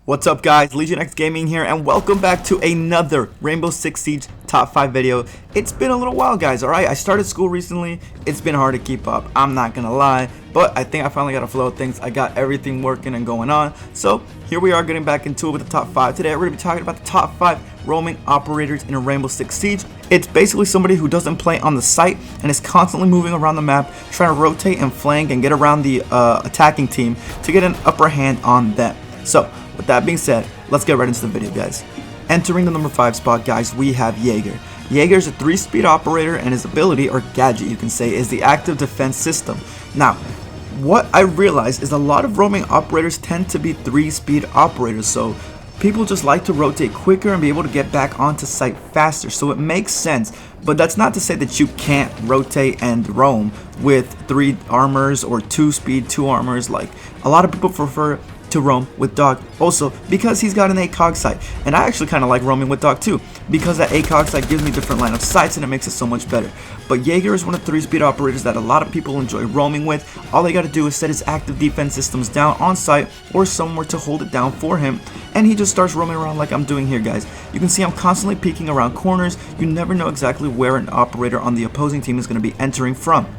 What's up guys, Legion X Gaming here, and welcome back to another Rainbow Six Siege top 5 video. It's been a little while guys, alright? I started school recently, it's been hard to keep up, I'm not gonna lie, but I think I finally got a flow of things. I got everything working and going on, so here we are getting back into it with the top 5. Today we're going to be talking about the top 5 roaming operators in a Rainbow Six Siege. It's basically somebody who doesn't play on the site and is constantly moving around the map, trying to rotate and flank and get around the attacking team to get an upper hand on them. So, with that being said, let's get right into the video guys. Entering the number 5 spot guys, we have Jäger. Jäger is a 3-speed operator, and his ability, or gadget you can say, is the active defense system. Now, what I realize is a lot of roaming operators tend to be 3-speed operators, so people just like to rotate quicker and be able to get back onto site faster, so it makes sense. But that's not to say that you can't rotate and roam with 3 armors or 2-speed, 2 armors. Like, a lot of people prefer to roam with Dog, also because he's got an ACOG sight, and I actually kind of like roaming with Dog too, because that ACOG sight gives me different line of sights and it makes it so much better. But Jäger is one of the 3-speed operators that a lot of people enjoy roaming with. All they got to do is set his active defense systems down on site or somewhere to hold it down for him, and he just starts roaming around like I'm doing here guys. You can see I'm constantly peeking around corners. You never know exactly where an operator on the opposing team is going to be entering from.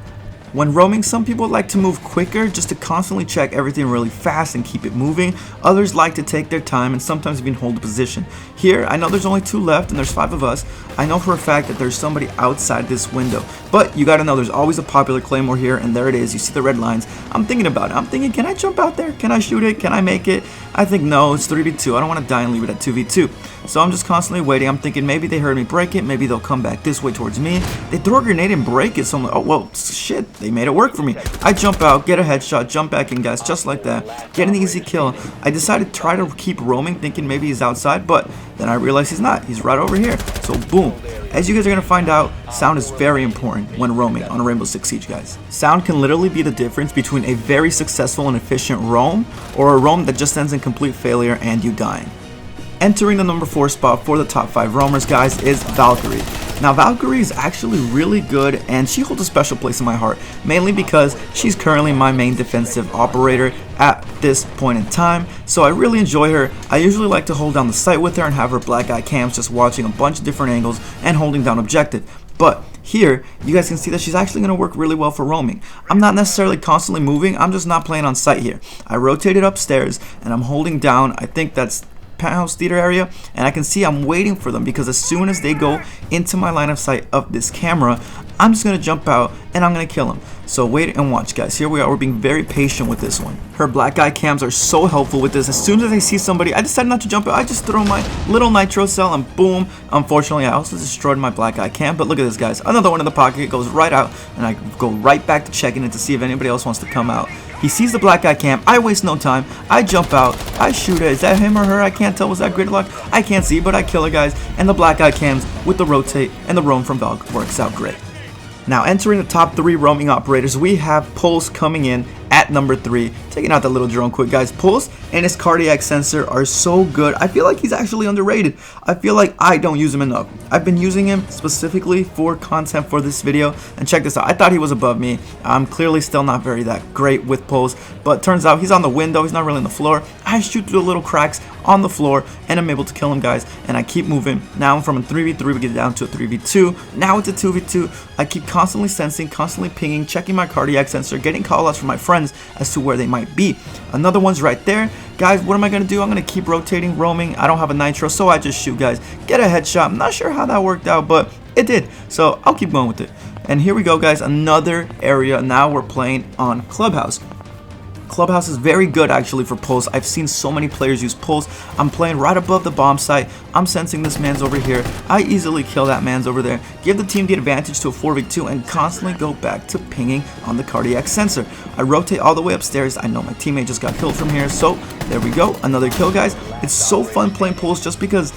When roaming, some people like to move quicker just to constantly check everything really fast and keep it moving. Others like to take their time and sometimes even hold a position. Here, I know there's only 2 left and there's 5 of us. I know for a fact that there's somebody outside this window. But you gotta know there's always a popular claymore here, and there it is. You see the red lines. I'm thinking about it. I'm thinking, can I jump out there? Can I shoot it? Can I make it? I think no, it's 3v2. I don't want to die and leave it at 2v2. So I'm just constantly waiting. I'm thinking maybe they heard me break it. Maybe they'll come back this way towards me. They throw a grenade and break it. So I'm like, oh, well, shit. They made it work for me. I jump out, get a headshot, jump back in, guys, just like that. Get an easy kill. I decided to try to keep roaming, thinking maybe he's outside, but then I realized he's not. He's right over here. So boom. As you guys are going to find out, sound is very important when roaming on a Rainbow Six Siege, guys. Sound can literally be the difference between a very successful and efficient roam or a roam that just ends in complete failure and you dying. Entering the number 4 spot for the top 5 roamers, guys, is Valkyrie. Now, Valkyrie is actually really good, and she holds a special place in my heart, mainly because she's currently my main defensive operator at this point in time, so I really enjoy her. I usually like to hold down the site with her and have her black eye cams just watching a bunch of different angles and holding down objective. But here, you guys can see that she's actually going to work really well for roaming. I'm not necessarily constantly moving, I'm just not playing on site here. I rotated upstairs, and I'm holding down, I think that's penthouse theater area, and I can see I'm waiting for them because as soon as they go into my line of sight of this camera, I'm just gonna jump out and I'm gonna kill them. So wait and watch guys. Here we are, we're being very patient with this one. Her black eye cams are so helpful with this. As soon as I see somebody, I decided not to jump out. I just throw my little nitro cell and boom. Unfortunately, I also destroyed my black eye cam, but look at this guys. Another one in the pocket. It goes right out and I go right back to checking it to see if anybody else wants to come out. He sees the black eye cam. I waste no time. I jump out. I shoot it. Is that him or her? I can't tell. Was that gridlock? I can't see, but I kill it, guys. And the black eye cams with the rotate and the roam from Valk works out great. Now, entering the top 3 roaming operators, we have Pulse coming in at number 3. Taking out that little drone quick, guys. Pulse and his cardiac sensor are so good. I feel like he's actually underrated. I feel like I don't use him enough. I've been using him specifically for content for this video. And check this out. I thought he was above me. I'm clearly still not very that great with Pulse. But turns out he's on the window. He's not really on the floor. I shoot through the little cracks on the floor and I'm able to kill him, guys. And I keep moving. Now from a 3v3 we get down to a 3v2. Now it's a 2v2. I keep constantly sensing, constantly pinging, checking my cardiac sensor, getting callouts from my friends as to where they might be. Another one's right there. Guys, what am I going to do? I'm going to keep rotating, roaming. I don't have a nitro, so I just shoot, guys. Get a headshot. I'm not sure how that worked out, but it did. So I'll keep going with it. And here we go, guys. Another area. Now we're playing on Clubhouse. Clubhouse is very good actually for Pulse. I've seen so many players use Pulse. I'm playing right above the bomb site. I'm sensing this man's over here. I easily kill that man's over there. Give the team the advantage to a 4v2 and constantly go back to pinging on the cardiac sensor. I rotate all the way upstairs. I know my teammate just got killed from here. So there we go. Another kill, guys. It's so fun playing Pulse just because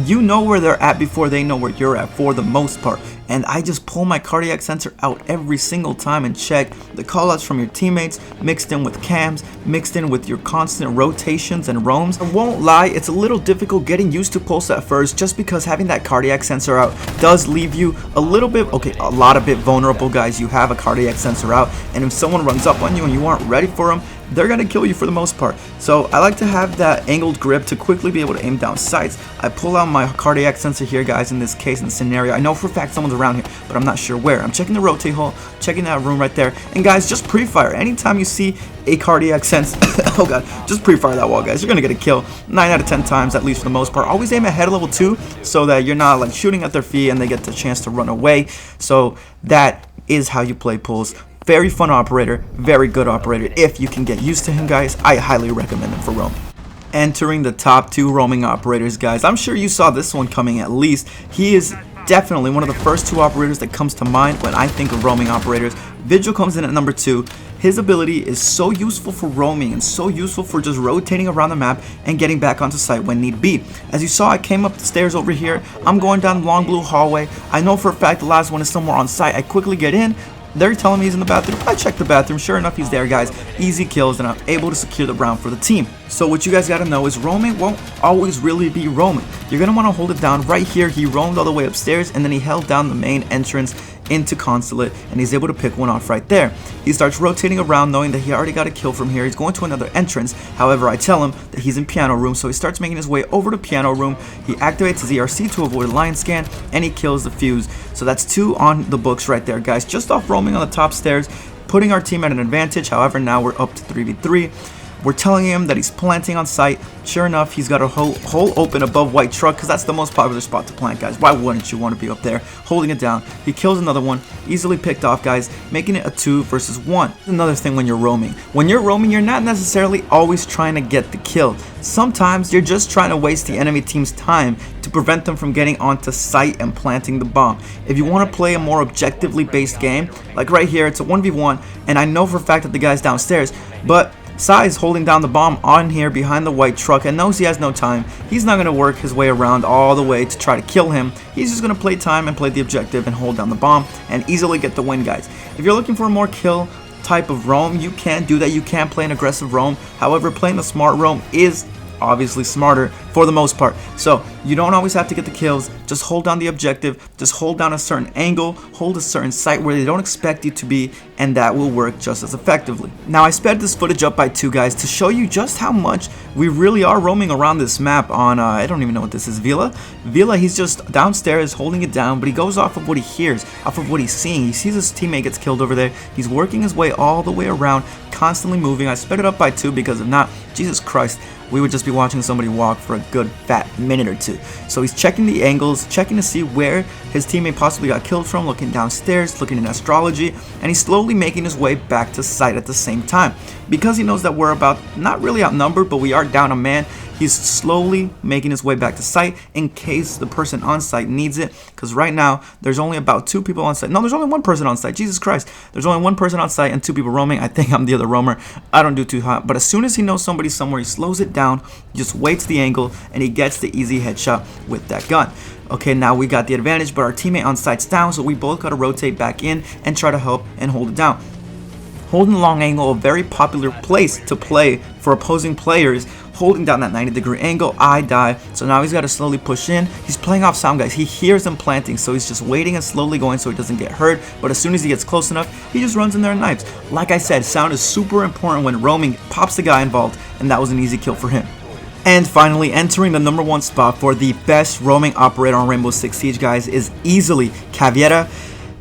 you know where they're at before they know where you're at for the most part. And I just pull my cardiac sensor out every single time and check the callouts from your teammates, mixed in with cams, mixed in with your constant rotations and roams. I won't lie, it's a little difficult getting used to Pulse at first just because having that cardiac sensor out does leave you a little bit, a lot of bit vulnerable, guys. You have a cardiac sensor out, and if someone runs up on you and you aren't ready for them, they're going to kill you for the most part. So I like to have that angled grip to quickly be able to aim down sights. I pull out my cardiac sensor here, guys, in this case, in the scenario. I know for a fact someone's around here, but I'm not sure where. I'm checking the rotate hole, checking that room right there. And guys, just pre-fire. Anytime you see a cardiac sense, oh god, just pre-fire that wall, guys. You're going to get a kill 9 out of 10 times, at least for the most part. Always aim ahead of level 2 so that you're not like shooting at their feet and they get the chance to run away. So that is how you play pools. Very fun operator, very good operator. If you can get used to him, guys, I highly recommend him for roam. Entering the top 2 roaming operators, guys. I'm sure you saw this one coming at least. He is definitely one of the first 2 operators that comes to mind when I think of roaming operators. Vigil comes in at number 2. His ability is so useful for roaming and so useful for just rotating around the map and getting back onto site when need be. As you saw, I came up the stairs over here. I'm going down the long blue hallway. I know for a fact the last one is somewhere on site. I quickly get in. They're telling me he's in the bathroom. I check the bathroom. Sure enough, he's there, guys. Easy kills, and I'm able to secure the round for the team. So what you guys got to know is roaming won't always really be roaming. You're going to want to hold it down. Right here, he roamed all the way upstairs, and then he held down the main entrance into Consulate, and he's able to pick one off right there. He starts rotating around knowing that he already got a kill from here. He's going to another entrance. However, I tell him that he's in piano room, so he starts making his way over to piano room. He activates his ERC to avoid a line scan, and he kills the fuse. So that's 2 on the books right there, guys. Just off roaming on the top stairs, putting our team at an advantage. However, now we're up to 3v3. We're telling him that he's planting on site. Sure enough, he's got a hole open above white truck because that's the most popular spot to plant, guys. Why wouldn't you want to be up there holding it down? He kills another one, easily picked off, guys, making it a 2 versus 1. Another thing when you're roaming. When you're roaming, you're not necessarily always trying to get the kill. Sometimes you're just trying to waste the enemy team's time to prevent them from getting onto site and planting the bomb. If you want to play a more objectively based game, like right here, it's a 1v1, and I know for a fact that the guy's downstairs, but Sai is holding down the bomb on here behind the white truck and knows he has no time. He's not going to work his way around all the way to try to kill him. He's just going to play time and play the objective and hold down the bomb and easily get the win, guys. If you're looking for a more kill type of roam, you can do that. You can play an aggressive roam. However, playing the smart roam is obviously smarter for the most part. So you don't always have to get the kills. Just hold down the objective. Just hold down a certain angle. Hold a certain site where they don't expect you to be, and that will work just as effectively. Now I sped this footage up by 2, guys, to show you just how much we really are roaming around this map on I don't even know what this is. Villa, he's just downstairs holding it down, but he goes off of what he hears, off of what he's seeing. He sees his teammate gets killed over there. He's working his way all the way around, constantly moving. I sped it up by 2 because if not, Jesus Christ, we would just be watching somebody walk for a good fat minute or 2. So he's checking the angles, checking to see where his teammate possibly got killed from, looking downstairs, looking in astrology, and he's slowly making his way back to site at the same time. Because he knows that we're about, not really outnumbered, but we are down a man, he's slowly making his way back to site in case the person on site needs it, because right now there's only about 2 people on site. No, there's only 1 person on site. Jesus Christ, there's only 1 person on site and 2 people roaming. I think I'm the other roamer. I don't do too hot, but as soon as he knows somebody's somewhere, he slows it down, just waits the angle, and he gets the easy headshot with that gun. Okay, now we got the advantage, but our teammate on site's down, so we both got to rotate back in and try to help and hold it down. Holding the long angle, a very popular place to play for opposing players. Holding down that 90-degree angle, I die. So now he's got to slowly push in. He's playing off sound, guys. He hears them planting, so he's just waiting and slowly going so he doesn't get hurt. But as soon as he gets close enough, he just runs in there and knifes. Like I said, sound is super important when roaming. Pops the guy involved, and that was an easy kill for him. And finally, entering the number 1 spot for the best roaming operator on Rainbow Six Siege, guys, is easily Caveira.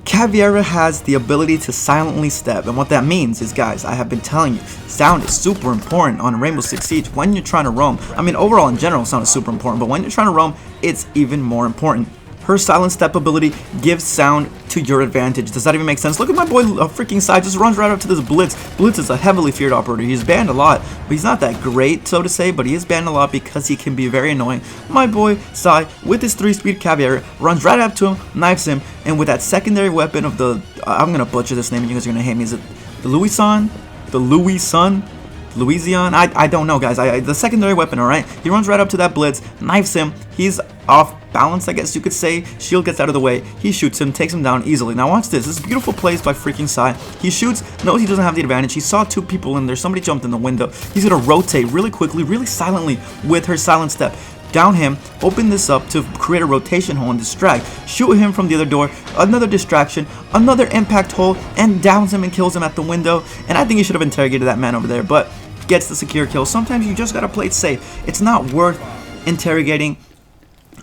Caveira has the ability to silently step, and what that means is, guys, I have been telling you, sound is super important on Rainbow Six Siege when you're trying to roam. I mean, overall in general, sound is super important, but when you're trying to roam, it's even more important. Her silent step ability gives sound to your advantage. Does that even make sense? Look at my boy freaking Sai, just runs right up to this Blitz. Blitz is a heavily feared operator. He's banned a lot, but he's not that great, so to say, but he is banned a lot because he can be very annoying. My boy Sai, with his 3-speed Caveira, runs right up to him, knifes him, and with that secondary weapon of the, I'm going to butcher this name and you guys are going to hate me. Is it the Louison? The Louison? Louisiana? I don't know, guys. The secondary weapon, alright? He runs right up to that Blitz, knifes him. He's off balance, I guess you could say. Shield gets out of the way. He shoots him, takes him down easily. Now watch this. This is beautiful plays by freaking Sai. He shoots, knows he doesn't have the advantage. He saw 2 people in there. Somebody jumped in the window. He's going to rotate really quickly, really silently with her silent step. down him, open this up to create a rotation hole and distract, shoot him from the other door, another distraction, another impact hole, and downs him and kills him at the window. And I think you should have interrogated that man over there, but gets the secure kill. Sometimes you just gotta play it safe. It's not worth interrogating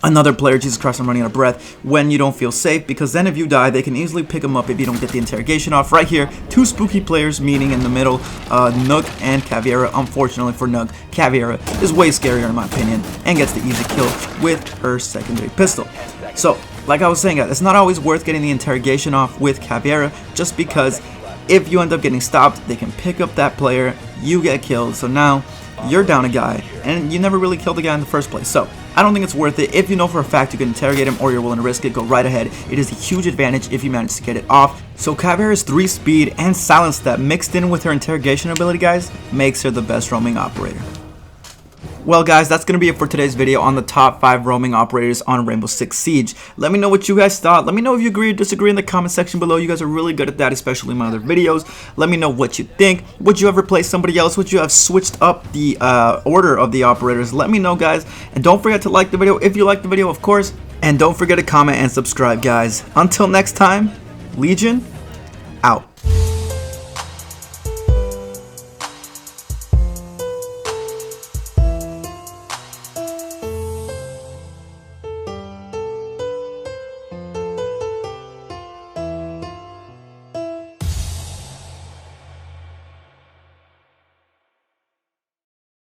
another player, Jesus Christ, I'm running out of breath, when you don't feel safe, because then if you die, they can easily pick him up if you don't get the interrogation off. Right here, two spooky players meeting in the middle, Nug and Caveira. Unfortunately for Nug, Caveira is way scarier in my opinion, and gets the easy kill with her secondary pistol. So, like I was saying, guys, it's not always worth getting the interrogation off with Caveira, just because if you end up getting stopped, they can pick up that player, you get killed, so now you're down a guy, and you never really killed the guy in the first place. So I don't think it's worth it. If you know for a fact you can interrogate him or you're willing to risk it, go right ahead. It is a huge advantage if you manage to get it off. So Caveira's 3 speed and silence step mixed in with her interrogation ability, guys, makes her the best roaming operator. Well guys, that's going to be it for today's video on the top 5 roaming operators on Rainbow Six Siege. Let me know what you guys thought. Let me know if you agree or disagree in the comment section below. You guys are really good at that, especially in my other videos. Let me know what you think. Would you ever play somebody else? Would you have switched up the order of the operators? Let me know, guys. And don't forget to like the video if you like the video, of course. And don't forget to comment and subscribe, guys. Until next time, Legion